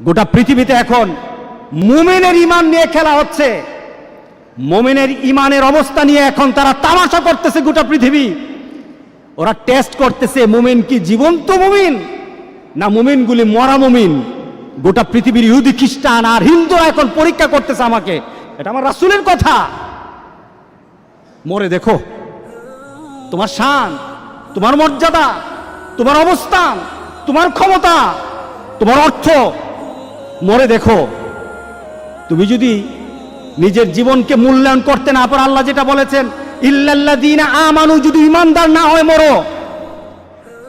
গোটা পৃথিবীতে এখন মুমিনের ঈমান নিয়ে খেলা হচ্ছে। মুমিনের ঈমানের অবস্থা নিয়ে এখন তারা তামাশা করতেছে গোটা পৃথিবী। ওরা টেস্ট করতেছে মুমিন কি জীবন্ত মুমিন না মুমিনগুলি মরা মুমিন। গোটা পৃথিবীর ইহুদি খ্রিস্টান আর হিন্দুরা এখন পরীক্ষা করতেছে আমাকে। এটা আমার রাসূলের কথা। মরে দেখো তোমার শান, তোমার মর্যাদা, তোমার অবস্থান, তোমার ক্ষমতা, তোমার অর্থ, মরে দেখো। তুমি যদি নিজের জীবনকে মূল্যায়ন করতে না পারো, আল্লাহ যেটা বলেছেন ইল্লাল্লাযীনা আমানু, যদি ইমানদার না হয় মরো,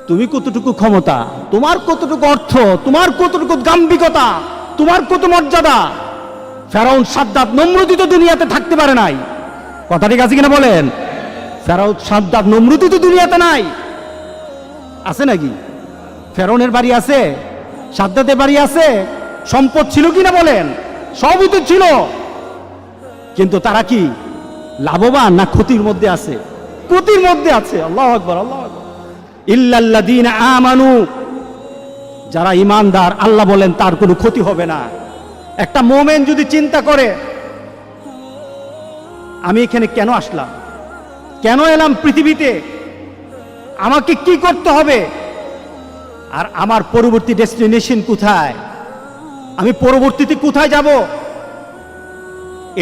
তুমি কতটুকু ক্ষমতা, তোমার কতটুকু অর্থ, তোমার কতটুকু গাম্ভীর্যতা, তোমার কত মর্যাদা। ফেরাউন, সাদ্দাত, নমরুদই তো দুনিয়াতে থাকতে পারে নাই। কথা ঠিক আছে কিনা বলেন? ফেরাউন, সাদ্দাত, নমরুদই তো দুনিয়াতে নাই। আছে নাকি? ফেরাউনের বাড়ি আছে, সাদ্দাতের বাড়ি আছে, সম্পদ ছিল কিনা বলেন? সবই তো ছিল, কিন্তু তারা কি লাভবান না ক্ষতির মধ্যে আছে? ক্ষতির মধ্যে আছে। আল্লাহু আকবার, আল্লাহু আকবার। ইল্লাল্লাযীনা আমানু, যারা ঈমানদার, আল্লাহ বলেন তার কোনো ক্ষতি হবে না। একটা মুমিন যদি চিন্তা করে আমি এখানে কেন আসলাম, কেন এলাম পৃথিবীতে, আমাকে কি করতে হবে, আর আমার পরবর্তী ডেস্টিনেশন কোথায়, আমি পরবর্তীতে কোথায় যাব,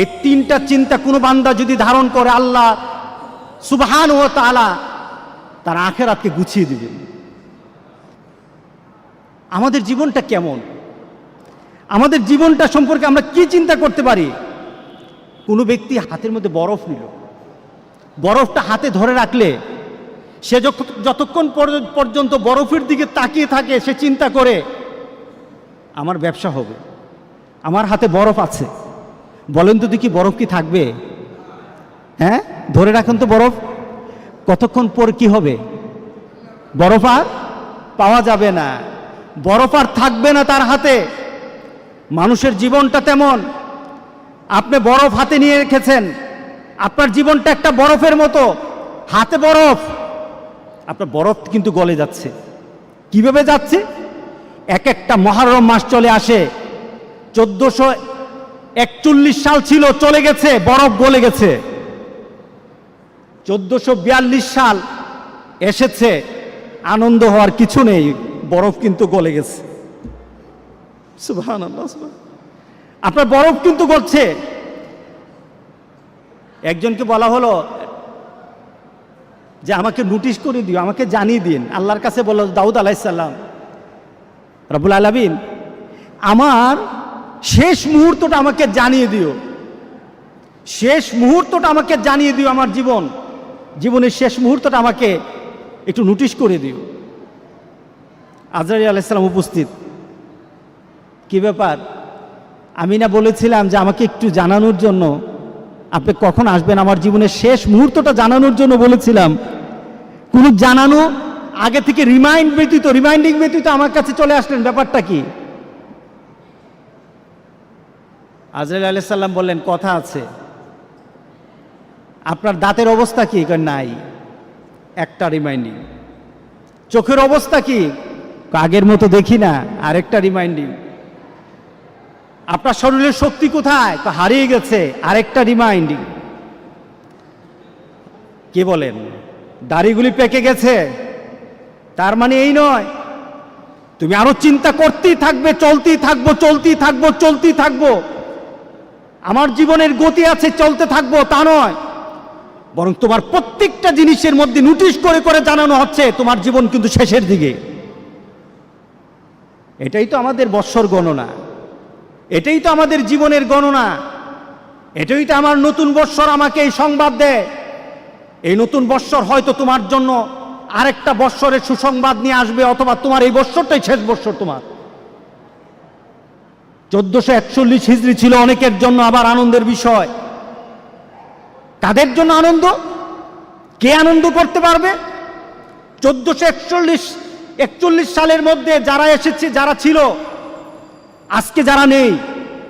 এই তিনটা চিন্তা কোনো বান্দা যদি ধারণ করে, আল্লাহ সুবহানাহু ওয়া তাআলা তার আখিরাতকে গুছিয়ে দিবেন। আমাদের জীবনটা কেমন, আমাদের জীবনটা সম্পর্কে আমরা কি চিন্তা করতে পারি? কোনো ব্যক্তি হাতের মধ্যে বরফ নিল, বরফটা হাতে ধরে রাখলে সে যতক্ষণ পর্যন্ত বরফের দিকে তাকিয়ে থাকে, সে চিন্তা করে আমার ব্যবসা হবে, আমার হাতে বরফ আছে। বলেন তো দেখি বরফ কি থাকবে? হ্যাঁ, ধরে রাখুন তো বরফ, কতক্ষণ পর কি হবে? বরফ আর পাওয়া যাবে না, বরফ আর থাকবে না তার হাতে। মানুষের জীবনটা তেমন। আপনি বরফ হাতে নিয়ে রেখেছেন, আপনার জীবনটা একটা বরফের মতো, হাতে বরফ, আপনার বরফ কিন্তু গলে যাচ্ছে। কিভাবে যাচ্ছে? এক একটা মুহররম মাস চলে আসে, 1441 সাল ছিল, চলে গেছে, বরফ গলে গেছে। 1442 সাল এসেছে, আনন্দ হওয়ার কিছু নেই, বরফ কিন্তু গলে গেছে। সুবহানাল্লাহ, আপনার বরফ কিন্তু গলছে। একজনকে বলা হলো যে আমাকে নোটিশ করে দিও, আমাকে জানিয়ে দিন। আল্লাহর কাছে বলল দাউদ আলাইহিস সালাম, রব্বুল আলামিন আমার শেষ মুহূর্তটা আমাকে জানিয়ে দিও, শেষ মুহূর্তটা আমাকে জানিয়ে দিও, আমার জীবনের শেষ মুহূর্তটা আমাকে একটু নোটিশ করে দিও। আজরাইল আলাইহিস সালাম উপস্থিত। কি ব্যাপার? আমি না বলেছিলাম যে আমাকে একটু জানানোর জন্য, আপনি কখন আসবেন, আমার জীবনের শেষ মুহূর্তটা জানানোর জন্য বলেছিলাম। কোনো জানানো আগে থেকে রিমাইন্ডিং ব্যতীত আমার কাছে চলে আসলেন, ব্যাপারটা কি? আজরাইল আলাইহিস সালাম বললেন কথা আছে। আপনার দাঁতের অবস্থা কি? নাই, একটা রিমাইন্ডিং। চোখের অবস্থা কি? আগের মতো দেখি না, আরেকটা রিমাইন্ডিং। আপনার শরীরের শক্তি কোথায়? হারিয়ে গেছে, আরেকটা রিমাইন্ডিং। কি বলেন? দাড়িগুলি পেকে গেছে, তার মানে এই নয় তুমি আরো চিন্তা করতেই থাকবে, চলতেই থাকবো। আমার জীবনের গতি আছে, চলতে থাকবো, তা নয়, বরং তোমার প্রত্যেকটা জিনিসের মধ্যে নোটিশ করে করে জানানো হচ্ছে তোমার জীবন কিন্তু শেষের দিকে। এটাই তো আমাদের বৎসর গণনা, এটাই তো আমাদের জীবনের গণনা, এটাই তো আমার নতুন বৎসর আমাকে এই সংবাদ দেয়। এই নতুন বৎসর হয়তো তোমার জন্য আরেকটা বৎসরের সুসংবাদ নিয়ে আসবে, অথবা তোমার এই বৎসরটাই শেষ বৎসর। তোমার 1441 হিজরি ছিল অনেকের জন্য আবার আনন্দের বিষয়। কাদের জন্য আনন্দ? কে আনন্দ করতে পারবে? 1441 সালের মধ্যে যারা এসেছে, যারা ছিল, আজকে যারা নেই,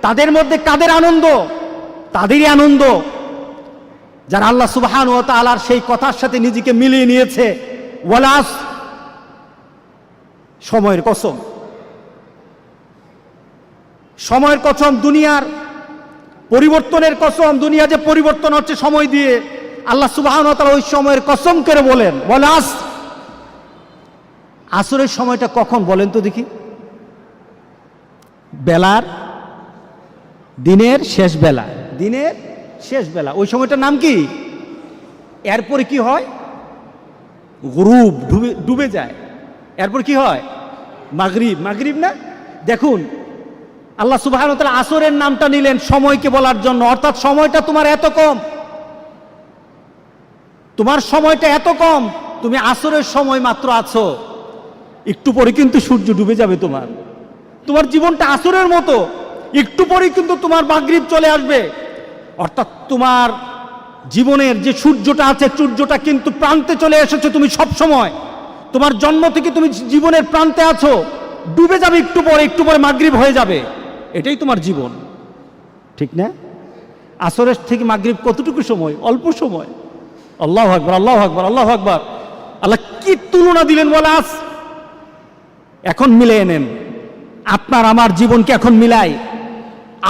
তাদের মধ্যে কাদের আনন্দ? তাদেরই আনন্দ যারা আল্লাহ সুবহানাহু ওয়া তাআলার সেই কথার সাথে নিজেকে মিলিয়ে নিয়েছে। ওয়ালাস, সময়ের কসম, সময়ের কসম, দুনিয়ার পরিবর্তনের কসম, দুনিয়া যে পরিবর্তন হচ্ছে সময় দিয়ে, আল্লাহ সুবহানাহু ওয়া তাআলা ওই সময়ের কসম করে বলে আসরের সময়টা কখন বলেন তো দেখি? বেলার, দিনের শেষ বেলা, দিনের শেষ বেলা, ওই সময়টার নাম কি? এরপরে কি হয়? গুরুব, ডুবে যায়। এরপর কি হয়? মাগরিব। মাগরিব না? দেখুন আল্লাহ সুবহানাহু ওয়া তাআলা আসরের নামটা নিলেন সময়কে বলার জন্য, অর্থাৎ সময়টা তোমার এত কম, তোমার সময়টা এত কম, তুমি আসরের সময় মাত্র আছো, একটু পরে কিন্তু সূর্য ডুবে যাবে। তোমার জীবনটা আসরের মতো, একটু পরে কিন্তু তোমার মাগরিব চলে আসবে। অর্থাৎ তোমার জীবনের যে সূর্যটা আছে, সূর্যটা কিন্তু প্রান্তে চলে এসেছে। তুমি সব সময়, তোমার জন্ম থেকে তুমি জীবনের প্রান্তে আছো, ডুবে যাবে একটু পরে মাগরিব হয়ে যাবে। এটাই তোমার জীবন, ঠিক না? আসরের থেকে মাগরিব কতটুকু সময়? অল্প সময়। আল্লাহু আকবার, আল্লাহু আকবার, আল্লাহু আকবার। আল্লাহ কি তুলনা দিলেন বলাস। এখন মিলে নেন, আপনার আমার জীবনকে এখন মিলাই।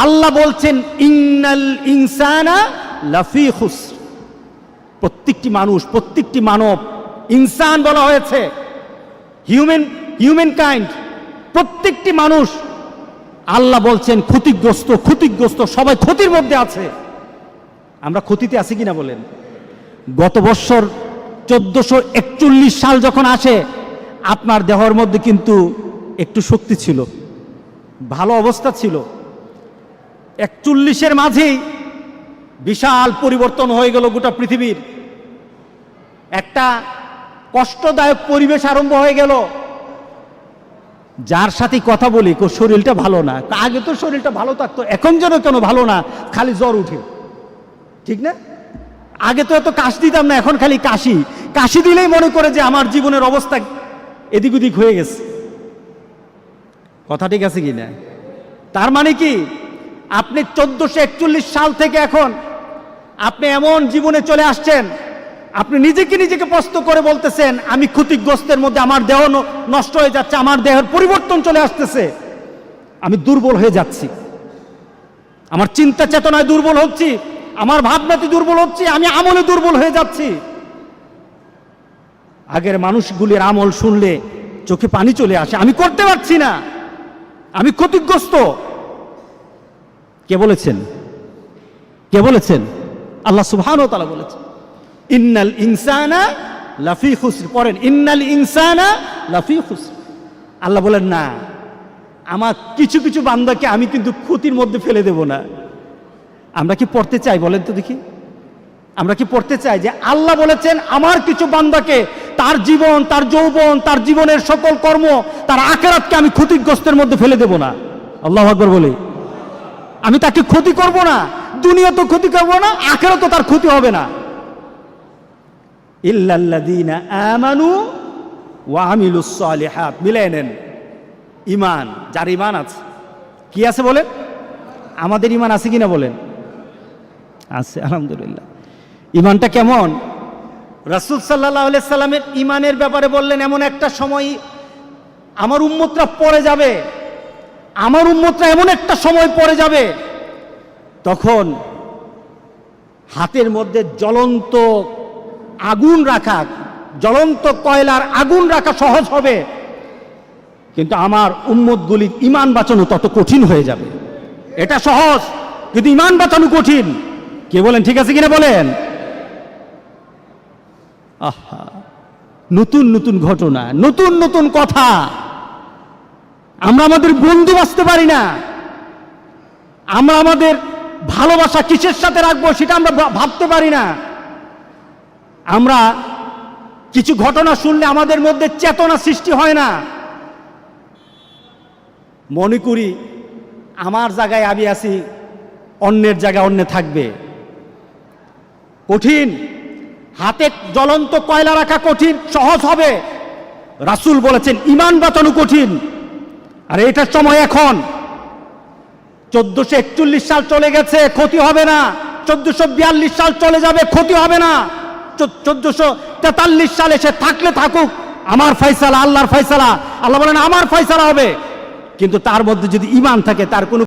আল্লাহ বলছেন ইন্নাল ইনসানা লাফি খুসর। প্রত্যেকটি মানুষ, প্রত্যেকটি মানব, ইনসান বলা হয়েছে, হিউম্যান কাইন্ড, প্রত্যেকটি মানুষ আল্লাহ বলছেন ক্ষতিগ্রস্ত, সবাই ক্ষতির মধ্যে আছে। আমরা ক্ষতিতে আছি কিনা বলেন? গত বছর 1441 সাল যখন আসে, আপনার দেহের মধ্যে কিন্তু একটু শক্তি ছিল, ভালো অবস্থা ছিল। 41-এর মাঝেই বিশাল পরিবর্তন হয়ে গেল গোটা পৃথিবীর। একটা কষ্টদায়ক পরিবেশ আরম্ভ হয়ে গেল। যার সাথে কথা বলি শরীরটা ভালো না, আগে তো শরীরটা ভালো থাকতো, এখন যেন কেন ভালো না, খালি জ্বর উঠে, ঠিক না? আগে তো এত কাশ দিতাম না, এখন খালি কাশি দিলেই মনে করে যে আমার জীবনের অবস্থা এদিক ওদিক হয়ে গেছে। কথা ঠিক আছে কি না? তার মানে কি, আপনি 1441 সাল থেকে এখন আপনি এমন জীবনে চলে আসছেন, আপনি নিজেকে প্রশ্ন করে বলতেছেন আমি ক্ষতিগ্রস্তের মধ্যে, আমার দেহ নষ্ট হয়ে যাচ্ছে, আমার দেহের পরিবর্তন চলে আসতেছে, আমি দুর্বল হয়ে যাচ্ছি, আমার চিন্তা চেতনায় দুর্বল হচ্ছি, আমার ভাবনাতে দুর্বল হচ্ছি, আমি আমলে দুর্বল হয়ে যাচ্ছি। আগের মানুষগুলির আমল শুনলে চোখে পানি চলে আসে, আমি করতে পারছি না, আমি ক্ষতিগ্রস্ত। কে বলেছেন? আল্লাহ সুবহানাহু ওয়া তাআলা বলেছেন ইন্নাল ইনসানা লাফি খুসর। পড়েন ইন্নাল ইনসানা লাফি খুসর। আল্লাহ বলেন না, আমার কিছু কিছু বান্দাকে আমি কিন্তু ক্ষতির মধ্যে ফেলে দেব না। আমরা কি পড়তে চাই বলেন তো দেখি? আমরা কি পড়তে চাই যে আল্লাহ বলেছেন আমার কিছু বান্দাকে, তার জীবন, তার যৌবন, তার জীবনের সকল কর্ম, তার আখিরাতকে আমি ক্ষতিগ্রস্তের মধ্যে ফেলে দেব না? আল্লাহু আকবার বলে। আমি তাকে ক্ষতি করব না, দুনিয়া তো ক্ষতি করব না, আখিরাতও তার ক্ষতি হবে না। ইল্লাল্লাযীনা আমানু ওয়া আমিলুস সালিহাত। মিলাই নেন, ঈমান, যার ঈমান আছে। কি আছে বলেন? আমাদের ঈমান আছে কিনা বলেন? আছে, আলহামদুলিল্লাহ। ঈমানটা কেমন? রাসূল সাল্লাল্লাহু আলাইহি সাল্লামের ঈমানের ব্যাপারে বললেন এমন একটা সময় আমার উম্মতরা পড়ে যাবে, আমার উম্মতরা এমন একটা সময় পড়ে যাবে, তখন হাতের মধ্যে জ্বলন্ত আগুন রাখা, জ্বলন্ত কয়লার আগুন রাখা সহজ হবে, কিন্তু আমার উম্মতগুলির ঈমান বাঁচানো তত কঠিন হয়ে যাবে। এটা সহজ, কিন্তু ঈমান বাঁচানো কঠিন। কে বলেন ঠিক আছে কিনা বলেন? আহা, নতুন নতুন ঘটনা, নতুন নতুন কথা। আমরা আমাদের বন্ধু বাঁচতে পারি না, আমরা আমাদের ভালোবাসা কিসের সাথে রাখবো সেটা আমরা ভাবতে পারি না। আমরা কিছু ঘটনা শুনলে আমাদের মধ্যে চেতনা সৃষ্টি হয় না। মনে করি আমার জায়গায় আমি আছি, অন্যের জায়গায় অন্য থাকবে। কঠিন। হাতে জ্বলন্ত কয়লা রাখা কঠিন, সহজ হবে। রাসূল বলেছেন ঈমান বাঁচানো কঠিন। আর এটার সময় এখন 1441 সাল চলে গেছে, ক্ষতি হবে না। 1442 সাল চলে যাবে, ক্ষতি হবে না। 1443 সালে সে থাকলে থাকুক, আমার ফয়সালা, আল্লাহর ফয়সালা। আল্লাহ বলেন আমার ফয়সালা হবে, কিন্তু তার মধ্যে যদি ঈমান থাকে তার কোনো